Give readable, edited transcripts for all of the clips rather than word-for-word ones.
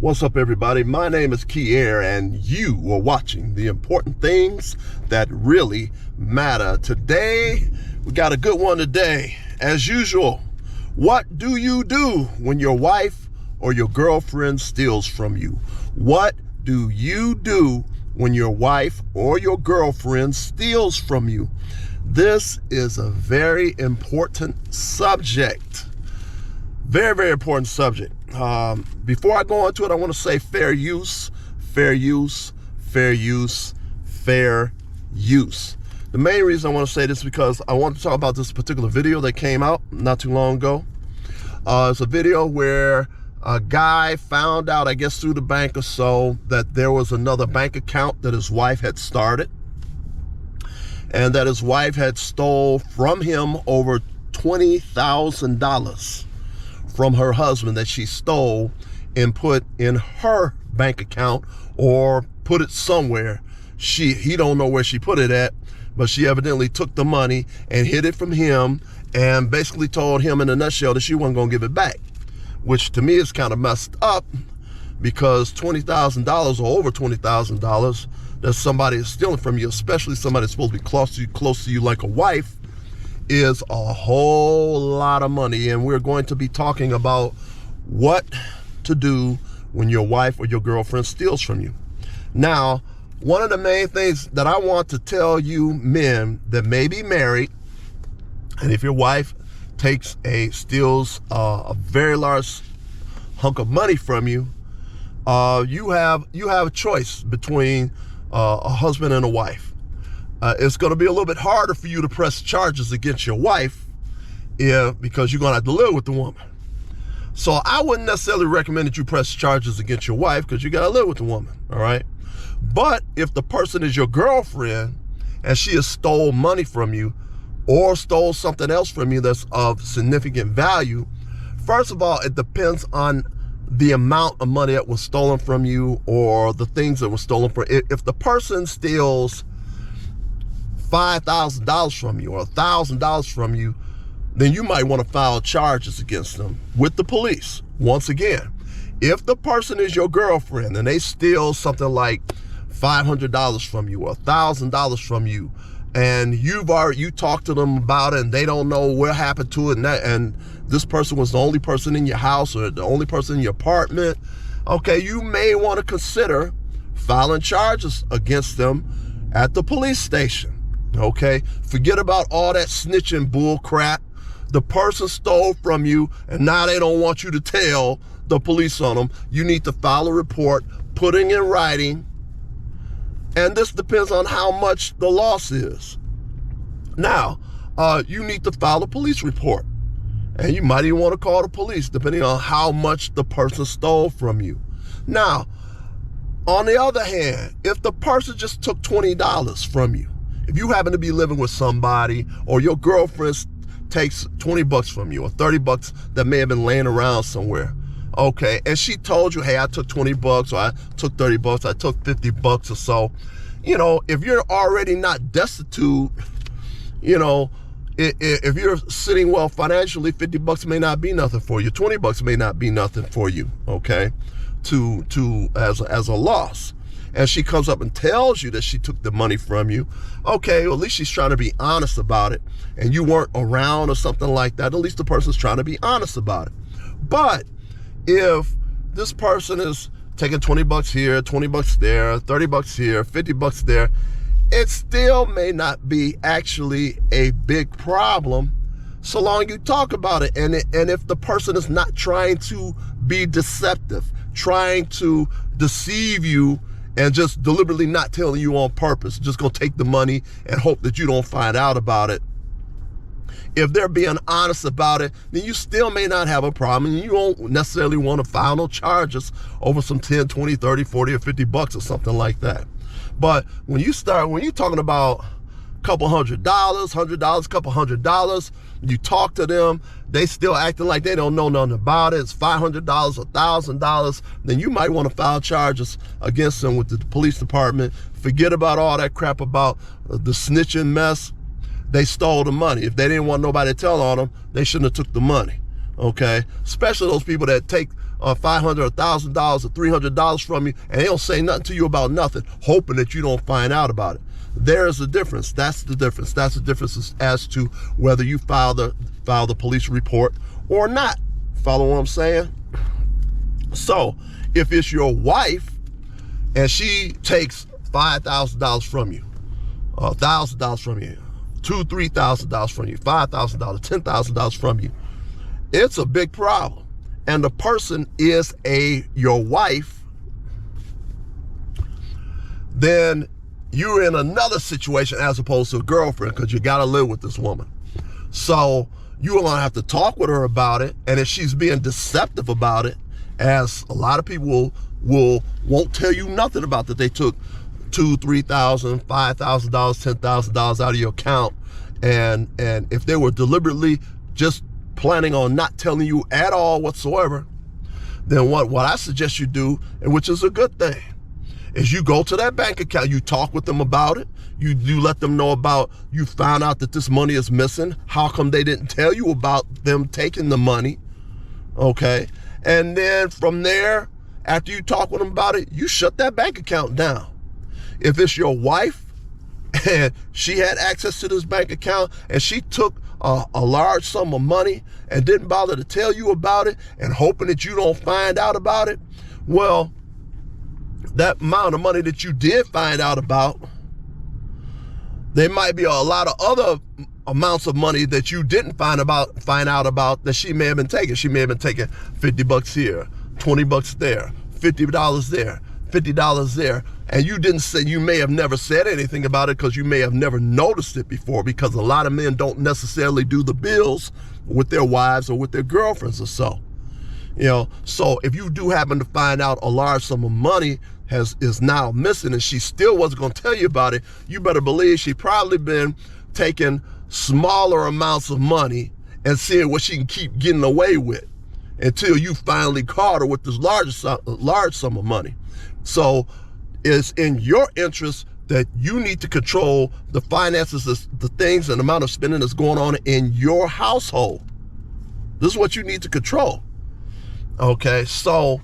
What's up, everybody? My name is Kier, and you are watching the important things that really matter. Today, we got a good one today. As usual, what do you do when your wife or your girlfriend steals from you? What do you do when your wife or your girlfriend steals from you? This is a very important subject. Very, very important subject. Before I go into it, I want to say fair use, fair use, fair use, fair use. The main reason I want to say this is because I want to talk about this particular video that came out not too long ago. It's a video where a guy found out, I guess through the bank or so, that there was another bank account that his wife had started, and that his wife had stole from him over $20,000 from her husband, that she stole and put in her bank account or put it somewhere. He don't know where she put it at, but she evidently took the money and hid it from him and basically told him in a nutshell that she wasn't gonna give it back, which to me is kind of messed up, because $20,000 or over $20,000 that somebody is stealing from you, especially somebody that's supposed to be close to you like a wife, is a whole lot of money. And we're going to be talking about what to do when your wife or your girlfriend steals from you. Now, one of the main things that I want to tell you men that may be married, and if your wife steals a very large hunk of money from you, you have a choice between a husband and a wife. It's going to be a little bit harder for you to press charges against your wife because you're going to have to live with the woman. So I wouldn't necessarily recommend that you press charges against your wife, because you got to live with the woman, all right? But if the person is your girlfriend and she has stole money from you or stole something else from you that's of significant value, first of all, it depends on the amount of money that was stolen from you or the things that were stolen from. If the person steals $5,000 from you or $1,000 from you, then you might want to file charges against them with the police. Once again, if the person is your girlfriend and they steal something like $500 from you or $1,000 from you, and you talked to them about it and they don't know what happened to it, and this person was the only person in your house or the only person in your apartment, okay, you may want to consider filing charges against them at the police station. Okay, forget about all that snitching bull crap. The person stole from you and now they don't want you to tell the police on them. You need to file a report, putting in writing, and this depends on how much the loss is. Now, you need to file a police report, and you might even want to call the police depending on how much the person stole from you. Now, on the other hand, if the person just took $20 from you, if you happen to be living with somebody, or your girlfriend takes $20 from you or $30 that may have been laying around somewhere, okay, and she told you, hey, I took $20 or I took $30, I took $50 or so, you know, if you're already not destitute, you know, if you're sitting well financially, $50 may not be nothing for you. $20 may not be nothing for you, okay, as a loss. And she comes up and tells you that she took the money from you, okay, well, at least she's trying to be honest about it, and you weren't around or something like that. At least the person's trying to be honest about it. But if this person is taking $20 here, $20 there, $30 here, $50 there, it still may not be actually a big problem so long you talk about it. And if the person is not trying to be deceptive, trying to deceive you, and just deliberately not telling you on purpose, just gonna take the money and hope that you don't find out about it. If they're being honest about it, then you still may not have a problem, and you don't necessarily want to file no charges over some 10, 20, 30, 40, or $50 or something like that. But when you're talking about a couple $100, couple $100, you talk to them, they still acting like they don't know nothing about it, it's $500, $1,000, then you might want to file charges against them with the police department. Forget about all that crap about the snitching mess. They stole the money. If they didn't want nobody to tell on them, they shouldn't have took the money, okay? Especially those people that take $500 or $1,000 or $300 from you, and they don't say nothing to you about nothing, hoping that you don't find out about it. There's a difference. That's the difference. That's the difference as to whether you file the police report or not. Follow what I'm saying? So if it's your wife and she takes $5,000 from you, $1,000 from you, $2,000, $3,000 from you, $5,000, $10,000 from you, it's a big problem. And the person is your wife, then you're in another situation as opposed to a girlfriend, because you got to live with this woman. So you're going to have to talk with her about it. And if she's being deceptive about it, as a lot of people won't tell you nothing about that they took $2,000, $3,000, $5,000, $10,000 out of your account. And if they were deliberately just planning on not telling you at all whatsoever, then what I suggest you do, and which is a good thing, is you go to that bank account, you talk with them about it, you let them know about, you found out that this money is missing, how come they didn't tell you about them taking the money, okay? And then from there, after you talk with them about it, you shut that bank account down. If it's your wife and she had access to this bank account and she took a large sum of money and didn't bother to tell you about it and hoping that you don't find out about it, well, that amount of money that you did find out about, there might be a lot of other amounts of money that you didn't find out about that she may have been taking. She may have been taking $50 here, $20 there, $50 there, $50 there. And you may have never said anything about it because you may have never noticed it before, because a lot of men don't necessarily do the bills with their wives or with their girlfriends or so. So if you do happen to find out a large sum of money is now missing and she still wasn't going to tell you about it, you better believe she probably been taking smaller amounts of money and seeing what she can keep getting away with until you finally caught her with this large sum of money. So it's in your interest that you need to control the finances, the things and amount of spending that's going on in your household. This is what you need to control. Okay, so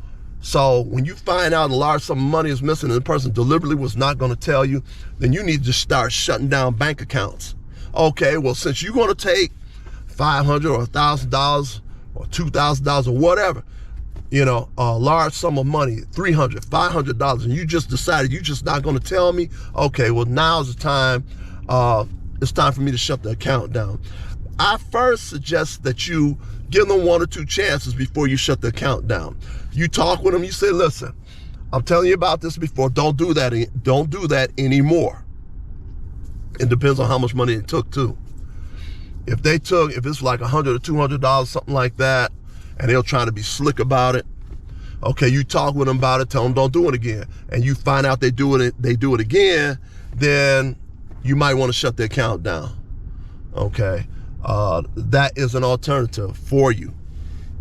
when you find out a large sum of money is missing and the person deliberately was not going to tell you, then you need to start shutting down bank accounts. Okay, well, since you're going to take $500 or $1,000 or $2,000 or whatever, a large sum of money, $300, $500, and you just decided you're just not going to tell me, okay, well, now's the time. It's time for me to shut the account down. I first suggest that you give them 1 or 2 chances before you shut the account down. You talk with them, you say, listen, I'm telling you about this before, don't do that anymore. It depends on how much money it took too. If it's like $100 or $200, something like that, and they're trying to be slick about it, okay, you talk with them about it, tell them don't do it again, and you find out they do it again, then you might want to shut the account down. Okay, that is an alternative for you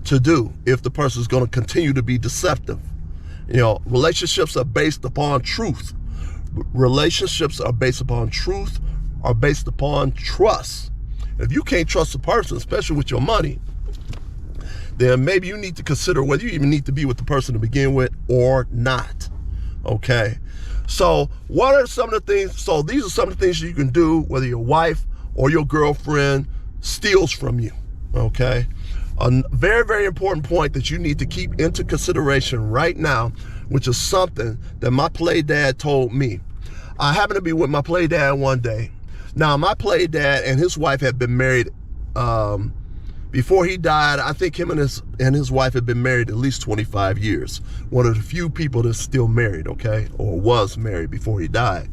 to do if the person is going to continue to be deceptive. Relationships are based upon truth. Relationships are based upon truth, are based upon trust. If you can't trust a person, especially with your money, then maybe you need to consider whether you even need to be with the person to begin with or not. Okay, so what are some of the things? So these are some of the things you can do whether your wife or your girlfriend steals from you. Okay, a very, very important point that you need to keep into consideration right now, which is something that my play dad told me. I happened to be with my play dad one day. Now, my play dad and his wife had been married before he died. I think him and his wife had been married at least 25 years. One of the few people that's still married, okay, or was married before he died.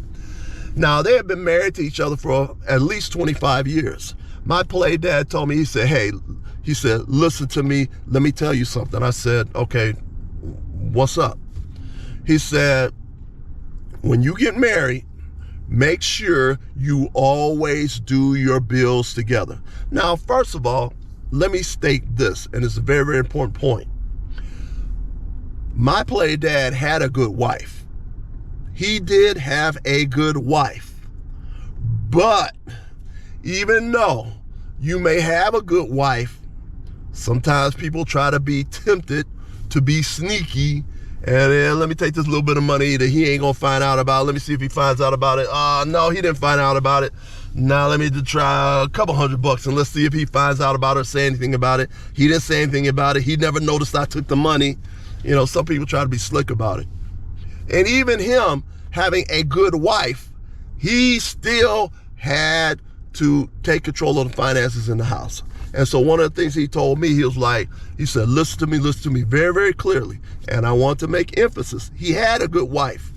Now, they had been married to each other for at least 25 years. My play dad told me, he said, listen to me, let me tell you something. I said, okay, what's up? He said, when you get married, make sure you always do your bills together. Now, first of all, let me state this, and it's a very, very important point. My play dad had a good wife. He did have a good wife. But even though you may have a good wife, sometimes people try to be tempted to be sneaky. And then let me take this little bit of money that he ain't gonna find out about. Let me see if he finds out about it. No, he didn't find out about it. Now let me just try a couple $100 and let's see if he finds out about it or say anything about it. He didn't say anything about it. He never noticed I took the money. You know, some people try to be slick about it. And even him having a good wife, he still had to take control of the finances in the house. And so one of the things he told me, he said, listen to me very, very clearly. And I want to make emphasis. He had a good wife.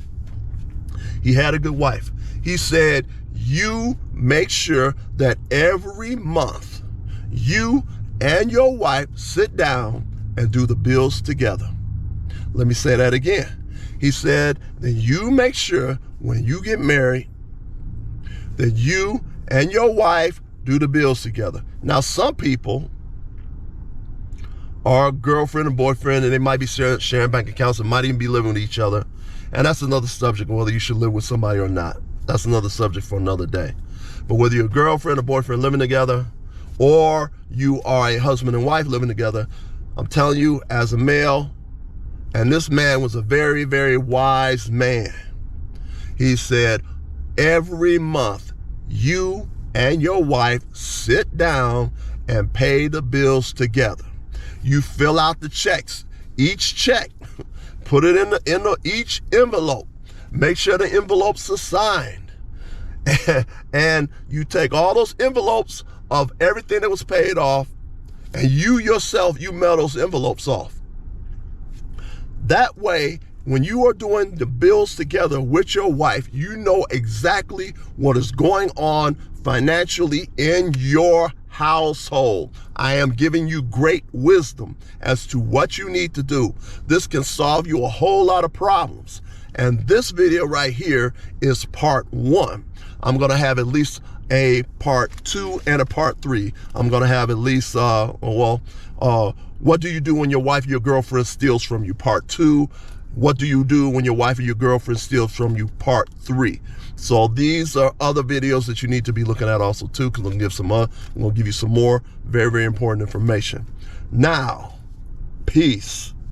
He had a good wife. He said, you make sure that every month you and your wife sit down and do the bills together. Let me say that again. He said that you make sure when you get married that you and your wife do the bills together. Now, some people are girlfriend and boyfriend, and they might be sharing bank accounts and might even be living with each other. And that's another subject, whether you should live with somebody or not. That's another subject for another day. But whether you're a girlfriend or boyfriend living together, or you are a husband and wife living together, I'm telling you, as a male, and this man was a very, very wise man. He said, every month, you and your wife sit down and pay the bills together. You fill out the checks, each check, put it in each envelope. Make sure the envelopes are signed. And you take all those envelopes of everything that was paid off, and you yourself, you mail those envelopes off. That way, when you are doing the bills together with your wife, you know exactly what is going on financially in your household. I am giving you great wisdom as to what you need to do. This can solve you a whole lot of problems. And this video right here is part 1. I'm going to have at least a part 2 and a part 3. I'm going to have at least, what do you do when your wife or your girlfriend steals from you? Part 2. What do you do when your wife or your girlfriend steals from you? Part 3. So these are other videos that you need to be looking at also too, because I'm going to give you some more very, very important information. Now, peace.